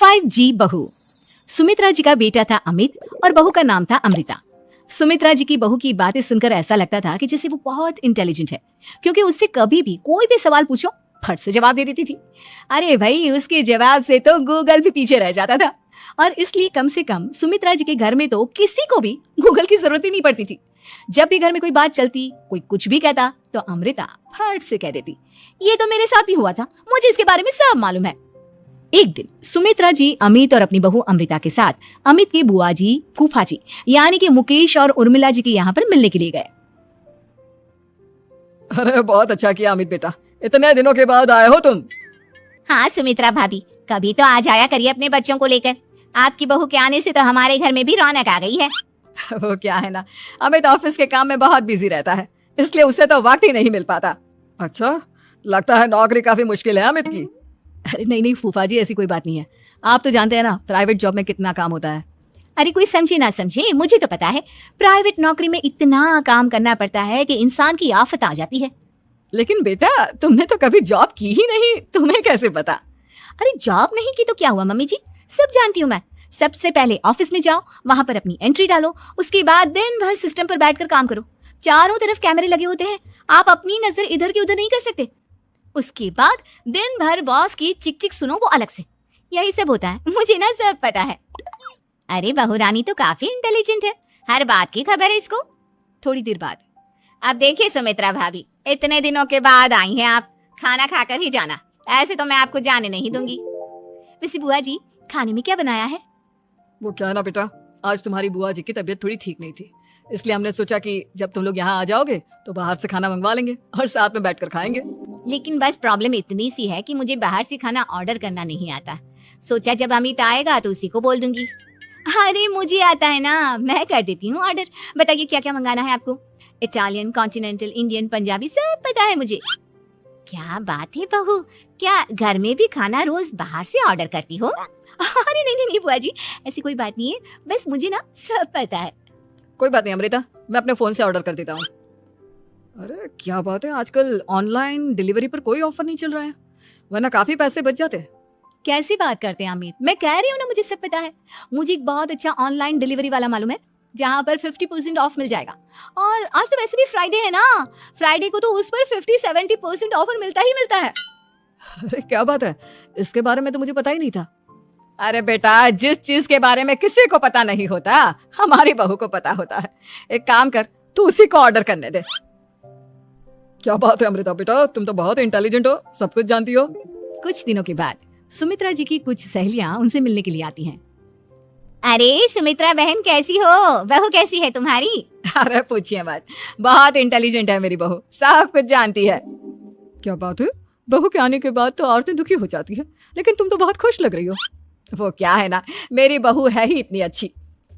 5G बहू। सुमित्रा जी का बेटा था अमित और बहू का नाम था अमृता। सुमित्रा जी की बहू की बातें सुनकर ऐसा लगता था कि जैसे वो बहुत इंटेलिजेंट है, क्योंकि उससे कभी भी कोई भी सवाल पूछो फट से जवाब दे देती थी। अरे भाई, उसके जवाब से तो गूगल भी पीछे रह जाता था। और इसलिए कम से कम सुमित्रा जी के घर में तो किसी को भी गूगल की जरूरत ही नहीं पड़ती थी। जब भी घर में कोई बात चलती, कोई कुछ भी कहता, तो अमृता फट से कह देती, ये तो मेरे साथ भी हुआ था, मुझे इसके बारे में सब मालूम है। एक दिन सुमित्रा जी अमित और अपनी बहू अमृता के साथ अमित के बुआ जी, फूफा जी यानी कि मुकेश और उर्मिला जी के यहाँ पर मिलने के लिए गए। अरे बहुत अच्छा किया अमित बेटा, इतने दिनों के बाद आए हो तुम। हाँ सुमित्रा भाभी, कभी तो आ जाया करिए अपने बच्चों को लेकर। आपकी बहू के आने से तो हमारे घर में भी रौनक आ गई है। वो क्या है ना, अमित ऑफिस के काम में बहुत बिजी रहता है, इसलिए उससे तो वक्त ही नहीं मिल पाता। अच्छा, लगता है नौकरी काफी मुश्किल है अमित की। अरे नहीं नहीं फूफा जी, ऐसी कोई बात नहीं है। आप तो जानते हैं ना प्राइवेट जॉब में कितना काम होता है। अरे कोई समझे ना समझे, मुझे तो पता है प्राइवेट नौकरी में इतना काम करना पड़ता है कि इंसान की आफत आ जाती है। लेकिन बेटा, तुमने तो कभी जॉब की ही नहीं, तुम्हें कैसे पता? अरे जॉब नहीं की तो क्या हुआ मम्मी जी, सब जानती हूँ मैं। सबसे पहले ऑफिस में जाओ, वहां पर अपनी एंट्री डालो, उसके बाद दिन भर सिस्टम पर बैठकर काम करो। चारों तरफ कैमरे लगे होते हैं, आप अपनी नजर इधर की उधर नहीं कर सकते। उसके बाद दिन भर बॉस की चिक चिक सुनो, वो अलग से। यही सब होता है, मुझे ना सब पता है। अरे बहू रानी तो काफी इंटेलिजेंट है, हर बात की खबर है इसको। थोड़ी देर बाद अब देखिए सुमित्रा भाभी, इतने दिनों के बाद आई हैं आप, खाना खाकर ही जाना, ऐसे तो मैं आपको जाने नहीं दूंगी। वैसे बुआ जी, खाने में क्या बनाया है? वो क्या है ना बेटा, आज तुम्हारी बुआ जी की तबीयत थोड़ी ठीक नहीं थी, इसलिए हमने सोचा कि जब तुम लोग यहाँ आ जाओगे तो बाहर से खाना मंगवा लेंगे और साथ में बैठकर खाएंगे। लेकिन बस प्रॉब्लम इतनी सी है कि मुझे बाहर से खाना ऑर्डर करना नहीं आता। सोचा जब अमित आएगा तो उसी को बोल दूंगी। अरे मुझे आता है ना, मैं कर देती हूँ ऑर्डर। बताइए क्या क्या मंगाना है आपको? इटालियन, कॉन्टिनेंटल, इंडियन, पंजाबी, सब पता है मुझे। क्या बात है बहू, क्या घर में भी खाना रोज बाहर से ऑर्डर करती हो? अरे नहीं नहीं नहीं बुआ जी, ऐसी कोई बात नहीं है, बस मुझे ना सब पता है। कोई बात नहीं अमृता, मैं अपने फोन से ऑर्डर कर देता हूँ। अरे क्या बात है, आजकल ऑनलाइन डिलीवरी पर कोई ऑफर नहीं चल रहा है, वरना काफी पैसे बच जाते हैं। कैसी बात करते हैं अमित, मैं कह रही हूँ ना मुझे सब पता है। मुझे एक बहुत अच्छा ऑनलाइन डिलीवरी वाला मालूम है, जहाँ पर 50% ऑफ मिल जाएगा। और आज तो वैसे भी फ्राइडे है ना, फ्राइडे को तो उस पर 50-70% ऑफर मिलता ही मिलता है। अरे क्या बात है, इसके बारे में तो मुझे पता ही नहीं था। अरे बेटा, जिस चीज के बारे में किसी को पता नहीं होता, हमारी बहू को पता होता है। एक काम कर, तू उसी को ऑर्डर करने दे। क्या बात है अमृता बेटा, तुम तो बहुत इंटेलिजेंट हो, सब कुछ जानती हो। कुछ दिनों के बाद सुमित्रा जी की कुछ सहेलियां उनसे मिलने के लिए आती हैं। अरे सुमित्रा बहन कैसी हो, बहू कैसी है तुम्हारी? अरे पूछिए मत, बहुत इंटेलिजेंट है मेरी बहू, सब कुछ जानती है। क्या बात है, बहू के आने के बाद तो औरतें दुखी हो जाती है, लेकिन तुम तो बहुत खुश लग रही हो। वो क्या है ना, मेरी बहू है ही इतनी अच्छी।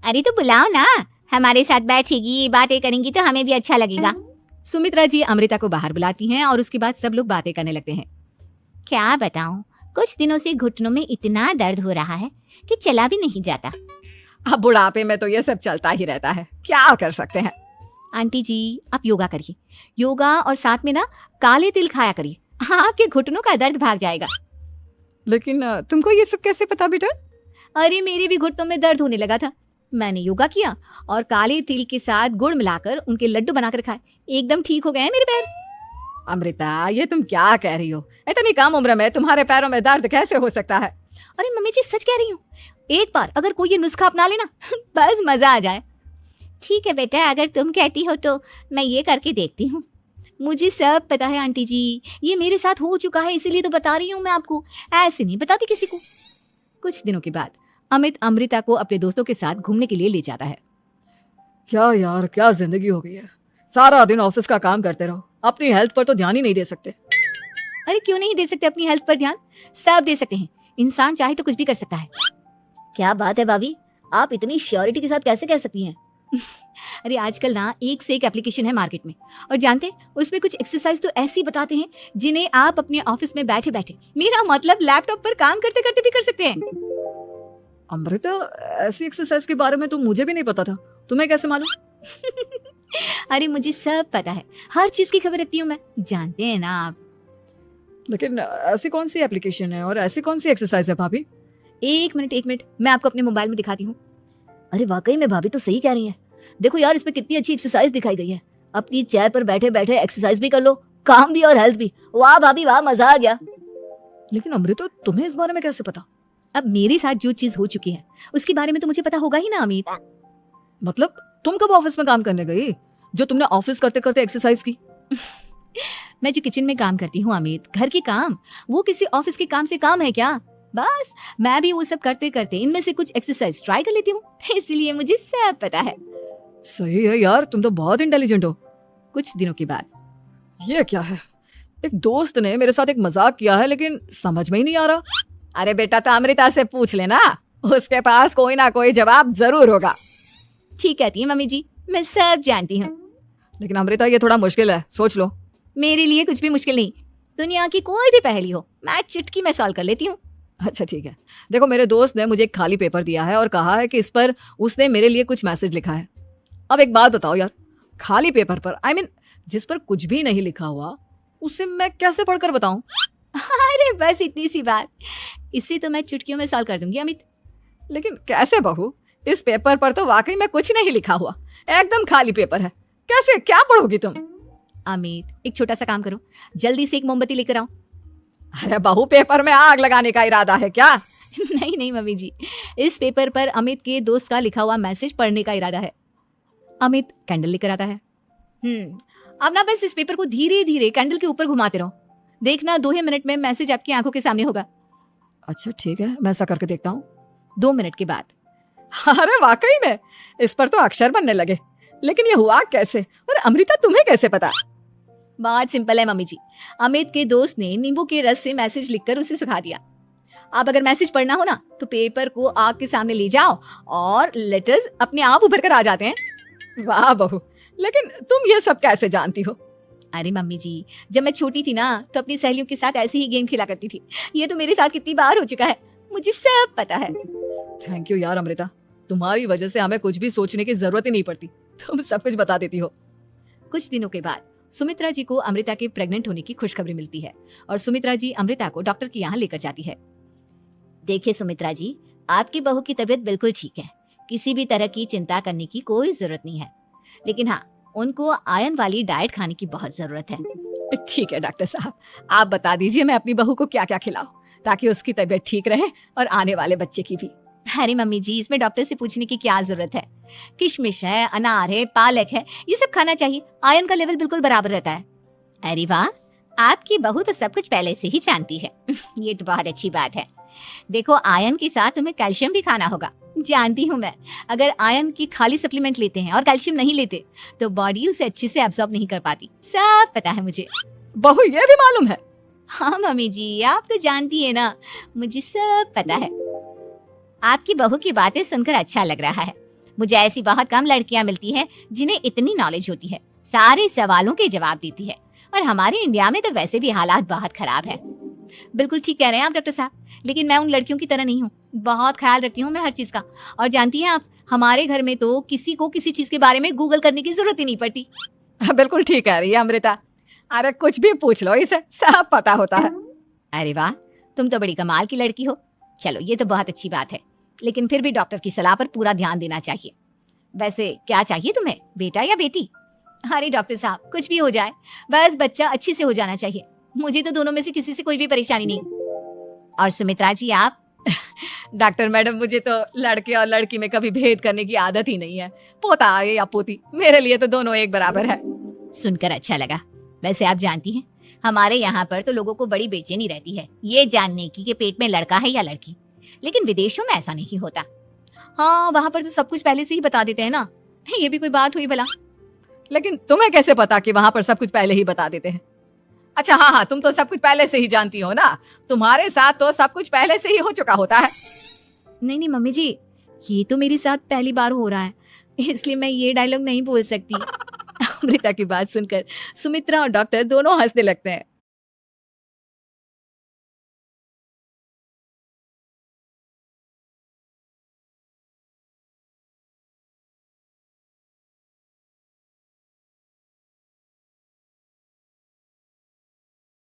अरे तो बुलाओ ना, हमारे साथ बैठेगी, बातें करेंगी तो हमें भी अच्छा लगेगा। सुमित्रा जी अमृता को बाहर बुलाती हैं और उसके बाद सब लोग बातें करने लगते हैं। क्या बताऊं, कुछ दिनों से घुटनों में इतना दर्द हो रहा है कि चला भी नहीं जाता। अब बुढ़ापे में तो ये सब चलता ही रहता है, क्या कर सकते हैं। आंटी जी, आप योगा करिए, योगा और साथ में ना काले तिल खाया करिए, आपके घुटनों का दर्द भाग जाएगा। लेकिन तुमको ये सब कैसे पता बेटा? अरे मेरे भी घुटनों में दर्द होने लगा था, मैंने योगा किया और काले तिल के साथ गुड़ मिलाकर उनके लड्डू बनाकर खाए, एकदम ठीक हो गए हैं मेरे पैर। अमृता, ये तुम क्या कह रही हो? इतनी कम उम्र में तुम्हारे पैरों में दर्द कैसे हो सकता है? अरे मम्मी जी सच कह रही हूँ, एक बार अगर कोई ये नुस्खा अपना लेना बस मजा आ जाए। ठीक है बेटा, अगर तुम कहती हो तो मैं ये करके देखती हूँ। मुझे सब पता है आंटी जी, ये मेरे साथ हो चुका है, इसीलिए तो बता रही हूँ मैं आपको, ऐसे नहीं बताती किसी को। कुछ दिनों के बाद अमित अमृता को अपने दोस्तों के साथ घूमने के लिए ले जाता है। क्या यार, क्या जिंदगी हो गई है, सारा दिन ऑफिस का काम करते रहो, अपनी हेल्थ पर तो ध्यान ही नहीं दे सकते। अरे क्यों नहीं दे सकते अपनी हेल्थ पर ध्यान, सब दे सकते हैं, इंसान चाहे तो कुछ भी कर सकता है। क्या बात है भाभी, आप इतनी श्योरिटी के साथ कैसे कह सकती हैं? अरे आजकल ना एक से एक एप्लीकेशन है मार्केट में, और जानते हैं उसमें कुछ एक्सरसाइज तो ऐसी बताते हैं जिन्हें आप अपने ऑफिस में बैठे बैठे, मेरा मतलब लैपटॉप पर काम करते करते भी कर सकते हैं। अमृता, ऐसी एक्सरसाइज के बारे में तो मुझे भी नहीं पता था, तुम्हें कैसे मालूम? अरे मुझे सब पता है, हर चीज की खबर रखती हूँ मैं, जानते हैं ना आप। लेकिन ऐसी कौन सी एप्लीकेशन है और ऐसी कौन सी एक्सरसाइज है भाभी? एक मिनट, मैं आपको अपने मोबाइल में दिखाती हूँ। अरे वाकई में भाभी तो सही कह रही है। देखो यार, इसमें कितनी अच्छी एक्सरसाइज दिखाई गई है। अपनी चेयर पर बैठे बैठे एक्सरसाइज भी कर लो, काम भी और हेल्थ भी। वाह भाभी वाह, मजा आ गया। लेकिन अमृता, तुम्हें इस बारे में कैसे पता? अब मेरे साथ जो चीज हो चुकी है उसके बारे में तो मुझे पता होगा ही ना अमित। मतलब तुम कब ऑफिस में काम करने गई जो तुमने ऑफिस करते करते एक्सरसाइज की? मैं जो किचन में काम करती हूँ अमित, घर के काम, वो किसी ऑफिस के काम से काम है क्या? बस मैं भी वो सब करते करते इनमें से कुछ एक्सरसाइज ट्राई कर लेती हूँ, इसलिए मुझे सब पता है। सही है यार, तुम तो बहुत इंटेलिजेंट हो। कुछ दिनों के बाद, ये क्या है? एक दोस्त ने मेरे साथ एक मजाक किया है, लेकिन समझ में ही नहीं आ रहा। अरे बेटा, तो अमृता से पूछ लेना, उसके पास कोई ना कोई जवाब जरूर होगा। ठीक कहती है मम्मी जी, मैं सब जानती हूँ। लेकिन अमृता, ये थोड़ा मुश्किल है, सोच लो। मेरे लिए कुछ भी मुश्किल नहीं, दुनिया की कोई भी पहेली हो मैं चुटकी में सॉल्व कर लेती हूँ। अच्छा ठीक है, देखो मेरे दोस्त ने मुझे एक खाली पेपर दिया है और कहा है कि इस पर उसने मेरे लिए कुछ मैसेज लिखा है। अब एक बात बताओ यार, खाली पेपर पर, आई मीन जिस पर कुछ भी नहीं लिखा हुआ, उसे मैं कैसे पढ़कर बताऊं? अरे बस इतनी सी बात, इसे तो मैं चुटकियों में सॉल्व कर दूंगी अमित। लेकिन कैसे बहू? इस पेपर पर तो वाकई में कुछ नहीं लिखा हुआ, एकदम खाली पेपर है। कैसे, क्या पढ़ोगी तुम? अमित, एक छोटा सा काम करो, जल्दी से एक मोमबत्ती लेकर आओ। अरे बहू, पेपर में आग लगाने का इरादा है क्या? नहीं मम्मी जी, इस पेपर पर अमित के दोस्त का लिखा हुआ मैसेज पढ़ने का इरादा है। अमित कैंडल लेकर आता है। अब ना बस इस पेपर को धीरे धीरे कैंडल के ऊपर घुमाते रहो, देखना 2 ही मिनट में मैसेज आपकी आंखों के सामने होगा। अच्छा ठीक है, मैं ऐसा करके देखता हूँ। 2 मिनट के बाद, अरे वाकई में इस पर तो अक्षर बनने लगे, लेकिन ये हुआ कैसे? और अमृता, तुम्हें कैसे पता? बात सिंपल है मम्मी जी, अमित के दोस्त ने नींबू के रस से मैसेज लिखकर उसे सुखा दिया। आप अगर मैसेज पढ़ना हो ना तो पेपर को आग के सामने ले जाओ और लेटर्स अपने आप उभर कर आ जाते हैं। वाह बहू, लेकिन तुम ये सब कैसे जानती हो? अरे मम्मी जी, जब मैं छोटी थी ना तो अपनी सहेलियों के साथ ऐसे ही गेम खेला करती थी। ये तो मेरे साथ कितनी बार हो चुका है, मुझे सब पता है। थैंक यू यार अमृता, तुम्हारी वजह से हमें कुछ भी सोचने की जरूरत ही नहीं पड़ती, तुम सब कुछ बता देती हो। कुछ दिनों के बाद सुमित्रा जी को अमृता के प्रेग्नेंट होने की खुशखबरी मिलती है और सुमित्रा जी अमृता को डॉक्टर के यहाँ लेकर जाती है। देखिए सुमित्रा जी, आपकी बहू की तबीयत बिल्कुल ठीक है, किसी भी तरह की चिंता करने की कोई जरूरत नहीं है, लेकिन हाँ, उनको आयरन वाली डाइट खाने की बहुत जरूरत है। ठीक है डॉक्टर साहब, आप बता दीजिए मैं अपनी बहू को क्या क्या खिलाऊं ताकि उसकी तबीयत ठीक रहे और आने वाले बच्चे की भी। अरे मम्मी जी, इसमें डॉक्टर से पूछने की क्या जरूरत है? किशमिश है, अनार है, पालक है, ये सब खाना चाहिए, आयरन का लेवल बिल्कुल बराबर रहता है। अरे वाह, आपकी बहू तो सब कुछ पहले से ही जानती है। ये तो बहुत अच्छी बात है। देखो, आयरन के साथ तुम्हें कैल्शियम भी खाना होगा। जानती हूँ मैं, अगर आयरन की खाली सप्लीमेंट लेते हैं और कैल्शियम नहीं लेते तो बॉडी उसे अच्छे से एब्जॉर्ब नहीं कर पाती। सब पता है मुझे। बहू, ये भी मालूम है? हाँ मम्मी जी, आप तो जानती है ना, मुझे सब पता है। आपकी बहू की बातें सुनकर अच्छा लग रहा है। मुझे ऐसी बहुत कम लड़कियां मिलती हैं जिन्हें इतनी नॉलेज होती है, सारे सवालों के जवाब देती है, और हमारे इंडिया में तो वैसे भी हालात बहुत खराब है। बिल्कुल ठीक कह रहे हैं आप डॉक्टर साहब, लेकिन मैं उन लड़कियों की तरह नहीं हूँ, बहुत ख्याल रखती हूँ मैं हर चीज का। और जानती हैं आप, हमारे घर में तो किसी को किसी चीज के बारे में गूगल करने की जरूरत ही नहीं पड़ती। बिल्कुल ठीक कह रही है अमृता, अरे कुछ भी पूछ लो, इसे सब पता होता है। अरे वाह, तुम तो बड़ी कमाल की लड़की हो। चलो, ये तो बहुत अच्छी बात है, लेकिन फिर भी डॉक्टर की सलाह पर पूरा ध्यान देना चाहिए। वैसे क्या चाहिए तुम्हें, बेटा या बेटी? अरे डॉक्टर साहब, कुछ भी हो जाए, बस बच्चा अच्छे से हो जाना चाहिए। मुझे तो दोनों में से किसी से कोई भी परेशानी नहीं। और सुमित्रा जी आप? डॉक्टर मैडम, मुझे तो लड़के और लड़की में कभी भेद करने की आदत ही नहीं है। पोता आए या पोती, मेरे लिए तो दोनों एक बराबर है। सुनकर अच्छा लगा। वैसे आप जानती हैं, हमारे यहाँ पर तो लोगों को बड़ी बेचैनी रहती है ये जानने की कि पेट में लड़का है या लड़की, लेकिन विदेशों में ऐसा नहीं होता। हाँ, वहाँ पर तो सब कुछ पहले से ही बता देते हैं ना। ये भी कोई बात हुई भला? लेकिन तुम्हें कैसे पता कि वहाँ पर सब कुछ पहले ही बता देते हैं? अच्छा हाँ, तुम तो सब कुछ पहले से ही जानती हो ना, तुम्हारे साथ तो सब कुछ पहले से ही हो चुका होता है। नहीं मम्मी जी, ये तो मेरे साथ पहली बार हो रहा है, इसलिए मैं ये डायलॉग नहीं बोल सकती। अमृता की बात सुनकर सुमित्रा और डॉक्टर दोनों हंसने लगते हैं।